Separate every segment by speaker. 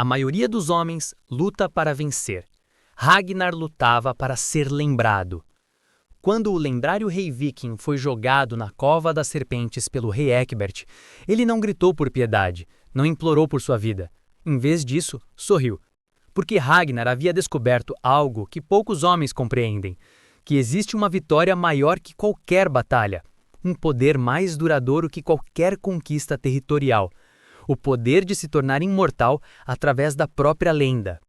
Speaker 1: A maioria dos homens luta para vencer. Ragnar lutava para ser lembrado. Quando o lendário rei viking foi jogado na cova das serpentes pelo rei Egbert, ele não gritou por piedade, não implorou por sua vida. Em vez disso, sorriu. Porque Ragnar havia descoberto algo que poucos homens compreendem, que existe uma vitória maior que qualquer batalha, um poder mais duradouro que qualquer conquista territorial, o poder de se tornar imortal através da própria lenda.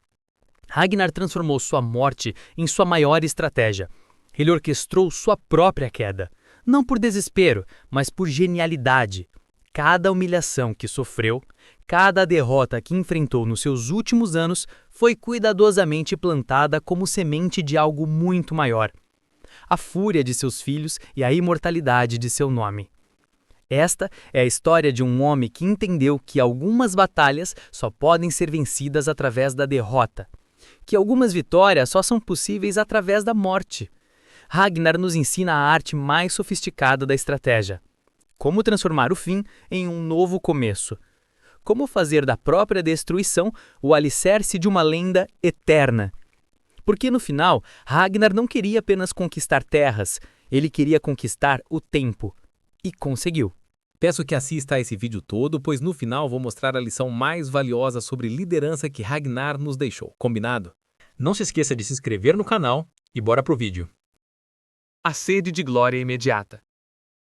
Speaker 1: Ragnar transformou sua morte em sua maior estratégia. Ele orquestrou sua própria queda, não por desespero, mas por genialidade. Cada humilhação que sofreu, cada derrota que enfrentou nos seus últimos anos foi cuidadosamente plantada como semente de algo muito maior. A fúria de seus filhos e a imortalidade de seu nome. Esta é a história de um homem que entendeu que algumas batalhas só podem ser vencidas através da derrota, que algumas vitórias só são possíveis através da morte. Ragnar nos ensina a arte mais sofisticada da estratégia. Como transformar o fim em um novo começo. Como fazer da própria destruição o alicerce de uma lenda eterna. Porque no final, Ragnar não queria apenas conquistar terras, ele queria conquistar o tempo. E conseguiu.
Speaker 2: Peço que assista a esse vídeo todo, pois no final vou mostrar a lição mais valiosa sobre liderança que Ragnar nos deixou. Combinado? Não se esqueça de se inscrever no canal e bora pro vídeo.
Speaker 3: A sede de glória imediata.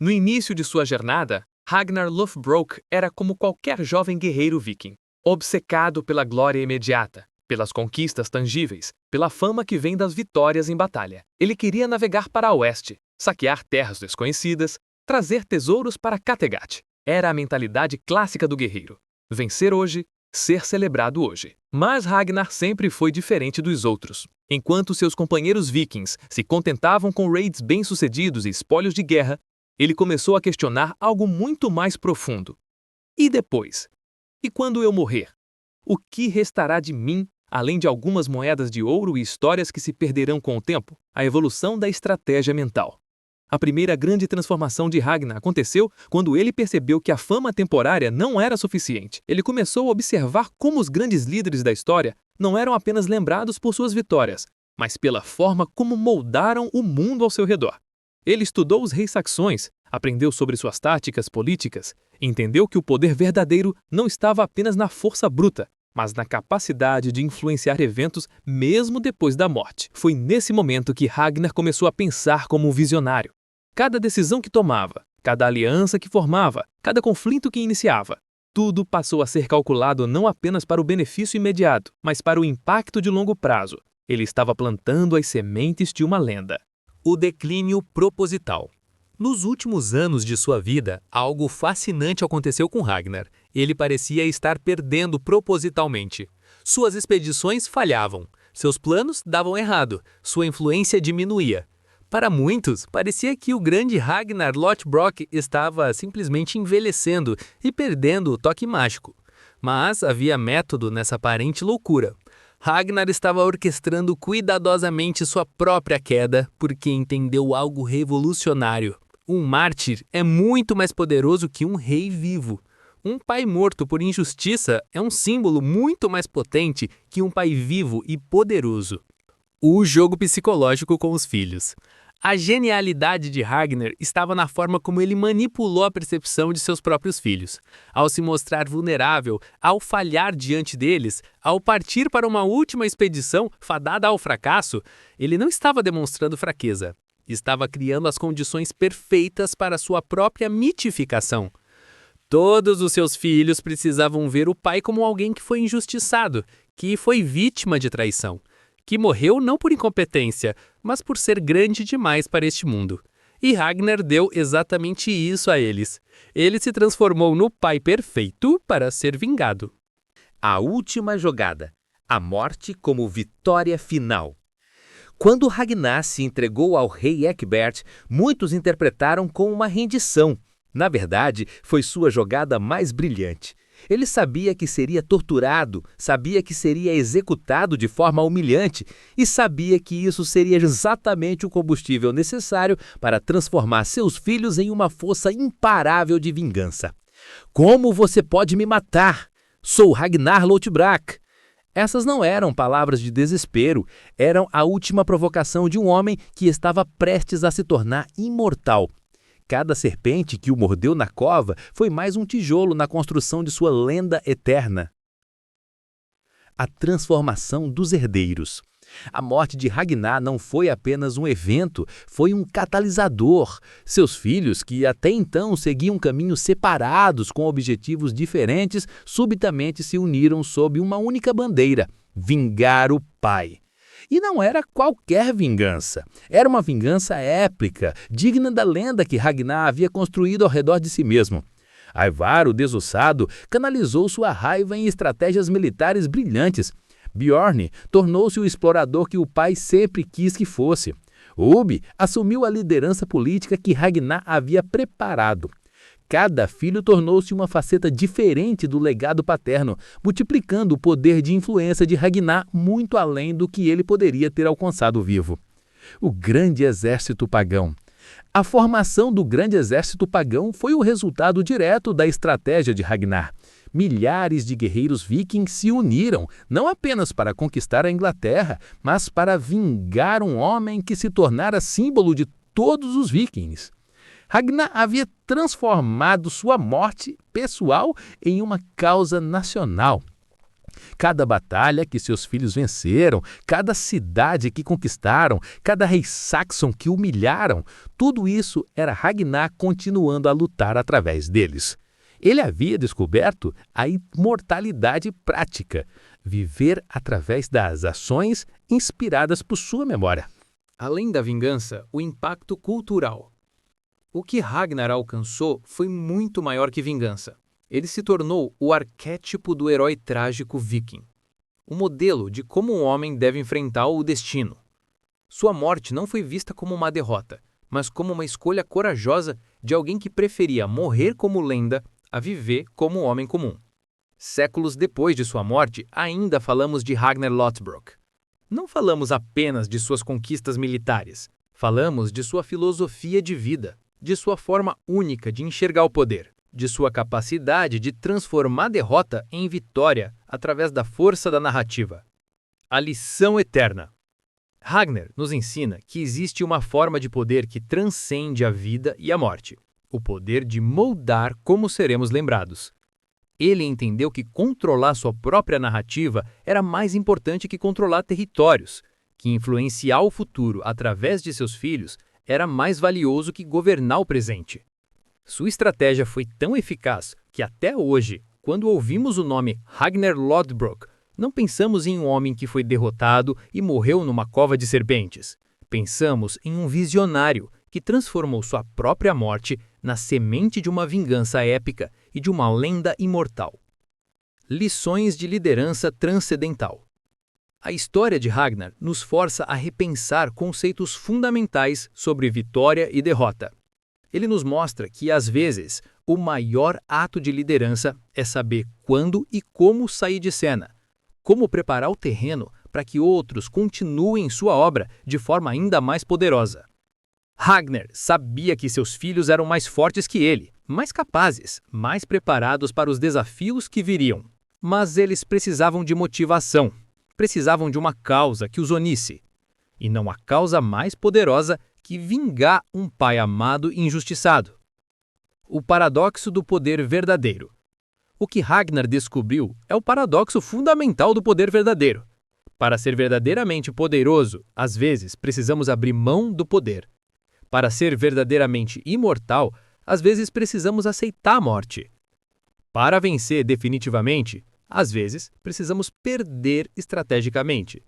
Speaker 3: No início de sua jornada, Ragnar Lothbrok era como qualquer jovem guerreiro viking, obcecado pela glória imediata, pelas conquistas tangíveis, pela fama que vem das vitórias em batalha. Ele queria navegar para a oeste, saquear terras desconhecidas, trazer tesouros para Kattegat. Era a mentalidade clássica do guerreiro. Vencer hoje, ser celebrado hoje. Mas Ragnar sempre foi diferente dos outros. Enquanto seus companheiros vikings se contentavam com raids bem-sucedidos e espólios de guerra, ele começou a questionar algo muito mais profundo. E depois? E quando eu morrer? O que restará de mim, além de algumas moedas de ouro e histórias que se perderão com o tempo? A evolução da estratégia mental. A primeira grande transformação de Ragnar aconteceu quando ele percebeu que a fama temporária não era suficiente. Ele começou a observar como os grandes líderes da história não eram apenas lembrados por suas vitórias, mas pela forma como moldaram o mundo ao seu redor. Ele estudou os reis saxões, aprendeu sobre suas táticas políticas, entendeu que o poder verdadeiro não estava apenas na força bruta, mas na capacidade de influenciar eventos mesmo depois da morte. Foi nesse momento que Ragnar começou a pensar como um visionário. Cada decisão que tomava, cada aliança que formava, cada conflito que iniciava, tudo passou a ser calculado não apenas para o benefício imediato, mas para o impacto de longo prazo. Ele estava plantando as sementes de uma lenda.
Speaker 2: O declínio proposital. Nos últimos anos de sua vida, algo fascinante aconteceu com Ragnar. Ele parecia estar perdendo propositalmente. Suas expedições falhavam, seus planos davam errado, sua influência diminuía. Para muitos, parecia que o grande Ragnar Lothbrok estava simplesmente envelhecendo e perdendo o toque mágico. Mas havia método nessa aparente loucura. Ragnar estava orquestrando cuidadosamente sua própria queda porque entendeu algo revolucionário. Um mártir é muito mais poderoso que um rei vivo. Um pai morto por injustiça é um símbolo muito mais potente que um pai vivo e poderoso. O jogo psicológico com os filhos. A genialidade de Ragnar estava na forma como ele manipulou a percepção de seus próprios filhos. Ao se mostrar vulnerável, ao falhar diante deles, ao partir para uma última expedição fadada ao fracasso, ele não estava demonstrando fraqueza. Estava criando as condições perfeitas para sua própria mitificação. Todos os seus filhos precisavam ver o pai como alguém que foi injustiçado, que foi vítima de traição, que morreu não por incompetência, mas por ser grande demais para este mundo. E Ragnar deu exatamente isso a eles. Ele se transformou no pai perfeito para ser vingado.
Speaker 4: A última jogada. A morte como vitória final. Quando Ragnar se entregou ao rei Egbert, muitos interpretaram como uma rendição. Na verdade, foi sua jogada mais brilhante. Ele sabia que seria torturado, sabia que seria executado de forma humilhante e sabia que isso seria exatamente o combustível necessário para transformar seus filhos em uma força imparável de vingança. Como você pode me matar? Sou Ragnar Lothbrok. Essas não eram palavras de desespero, eram a última provocação de um homem que estava prestes a se tornar imortal. Cada serpente que o mordeu na cova foi mais um tijolo na construção de sua lenda eterna. A transformação dos herdeiros. A morte de Ragnar não foi apenas um evento, foi um catalisador. Seus filhos, que até então seguiam caminhos separados com objetivos diferentes, subitamente se uniram sob uma única bandeira: vingar o pai. E não era qualquer vingança. Era uma vingança épica, digna da lenda que Ragnar havia construído ao redor de si mesmo. Ivar, o desossado, canalizou sua raiva em estratégias militares brilhantes. Bjorn tornou-se o explorador que o pai sempre quis que fosse. Ubbi assumiu a liderança política que Ragnar havia preparado. Cada filho tornou-se uma faceta diferente do legado paterno, multiplicando o poder de influência de Ragnar muito além do que ele poderia ter alcançado vivo. O grande exército pagão. A formação do grande exército pagão foi o resultado direto da estratégia de Ragnar. Milhares de guerreiros vikings se uniram, não apenas para conquistar a Inglaterra, mas para vingar um homem que se tornara símbolo de todos os vikings. Ragnar havia transformado sua morte pessoal em uma causa nacional. Cada batalha que seus filhos venceram, cada cidade que conquistaram, cada rei saxon que humilharam, tudo isso era Ragnar continuando a lutar através deles. Ele havia descoberto a imortalidade prática, viver através das ações inspiradas por sua memória.
Speaker 2: Além da vingança, o impacto cultural. O que Ragnar alcançou foi muito maior que vingança. Ele se tornou o arquétipo do herói trágico viking, o modelo de como um homem deve enfrentar o destino. Sua morte não foi vista como uma derrota, mas como uma escolha corajosa de alguém que preferia morrer como lenda a viver como um homem comum. Séculos depois de sua morte, ainda falamos de Ragnar Lothbrok. Não falamos apenas de suas conquistas militares, falamos de sua filosofia de vida, de sua forma única de enxergar o poder, de sua capacidade de transformar derrota em vitória através da força da narrativa. A lição eterna. Ragnar nos ensina que existe uma forma de poder que transcende a vida e a morte, o poder de moldar como seremos lembrados. Ele entendeu que controlar sua própria narrativa era mais importante que controlar territórios, que influenciar o futuro através de seus filhos era mais valioso que governar o presente. Sua estratégia foi tão eficaz que até hoje, quando ouvimos o nome Ragnar Lothbrok, não pensamos em um homem que foi derrotado e morreu numa cova de serpentes. Pensamos em um visionário que transformou sua própria morte na semente de uma vingança épica e de uma lenda imortal. Lições de liderança transcendental. A história de Ragnar nos força a repensar conceitos fundamentais sobre vitória e derrota. Ele nos mostra que, às vezes, o maior ato de liderança é saber quando e como sair de cena, como preparar o terreno para que outros continuem sua obra de forma ainda mais poderosa. Ragnar sabia que seus filhos eram mais fortes que ele, mais capazes, mais preparados para os desafios que viriam. Mas eles precisavam de motivação, precisavam de uma causa que os unisse, e não a causa mais poderosa que vingar um pai amado e injustiçado. O paradoxo do poder verdadeiro. O que Ragnar descobriu é o paradoxo fundamental do poder verdadeiro. Para ser verdadeiramente poderoso, às vezes precisamos abrir mão do poder. Para ser verdadeiramente imortal, às vezes precisamos aceitar a morte. Para vencer definitivamente, às vezes precisamos perder estrategicamente.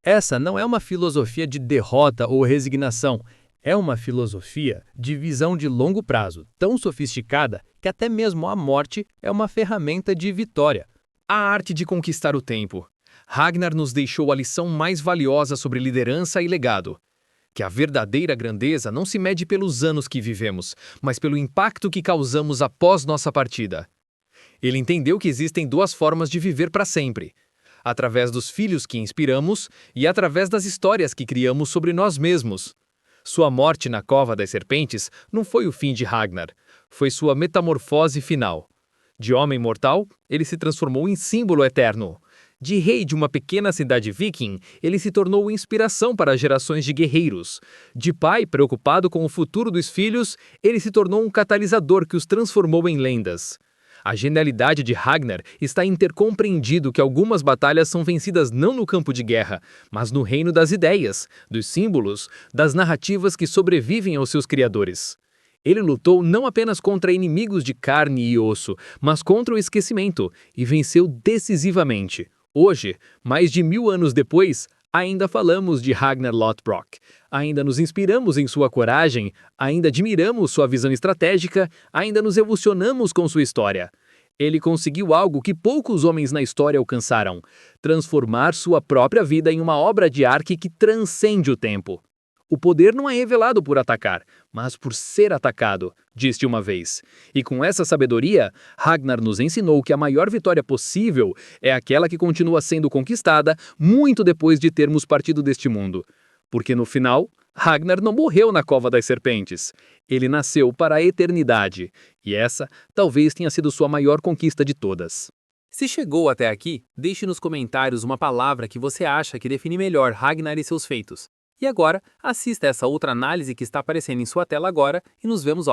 Speaker 2: Essa não é uma filosofia de derrota ou resignação, é uma filosofia de visão de longo prazo, tão sofisticada que até mesmo a morte é uma ferramenta de vitória.
Speaker 3: A arte de conquistar o tempo. Ragnar nos deixou a lição mais valiosa sobre liderança e legado. Que a verdadeira grandeza não se mede pelos anos que vivemos, mas pelo impacto que causamos após nossa partida. Ele entendeu que existem duas formas de viver para sempre: através dos filhos que inspiramos e através das histórias que criamos sobre nós mesmos. Sua morte na Cova das Serpentes não foi o fim de Ragnar, foi sua metamorfose final. De homem mortal, ele se transformou em símbolo eterno.
Speaker 2: De rei de uma pequena cidade viking, ele se tornou inspiração para gerações de guerreiros. De pai preocupado com o futuro dos filhos, ele se tornou um catalisador que os transformou em lendas. A genialidade de Ragnar está em ter compreendido que algumas batalhas são vencidas não no campo de guerra, mas no reino das ideias, dos símbolos, das narrativas que sobrevivem aos seus criadores. Ele lutou não apenas contra inimigos de carne e osso, mas contra o esquecimento, e venceu decisivamente. Hoje, mais de 1000 anos depois, ainda falamos de Ragnar Lothbrok, ainda nos inspiramos em sua coragem, ainda admiramos sua visão estratégica, ainda nos emocionamos com sua história. Ele conseguiu algo que poucos homens na história alcançaram: transformar sua própria vida em uma obra de arte que transcende o tempo. O poder não é revelado por atacar, mas por ser atacado, disse uma vez. E com essa sabedoria, Ragnar nos ensinou que a maior vitória possível é aquela que continua sendo conquistada muito depois de termos partido deste mundo. Porque no final, Ragnar não morreu na Cova das Serpentes. Ele nasceu para a eternidade. E essa talvez tenha sido sua maior conquista de todas.
Speaker 5: Se chegou até aqui, deixe nos comentários uma palavra que você acha que define melhor Ragnar e seus feitos. E agora, assista essa outra análise que está aparecendo em sua tela agora e nos vemos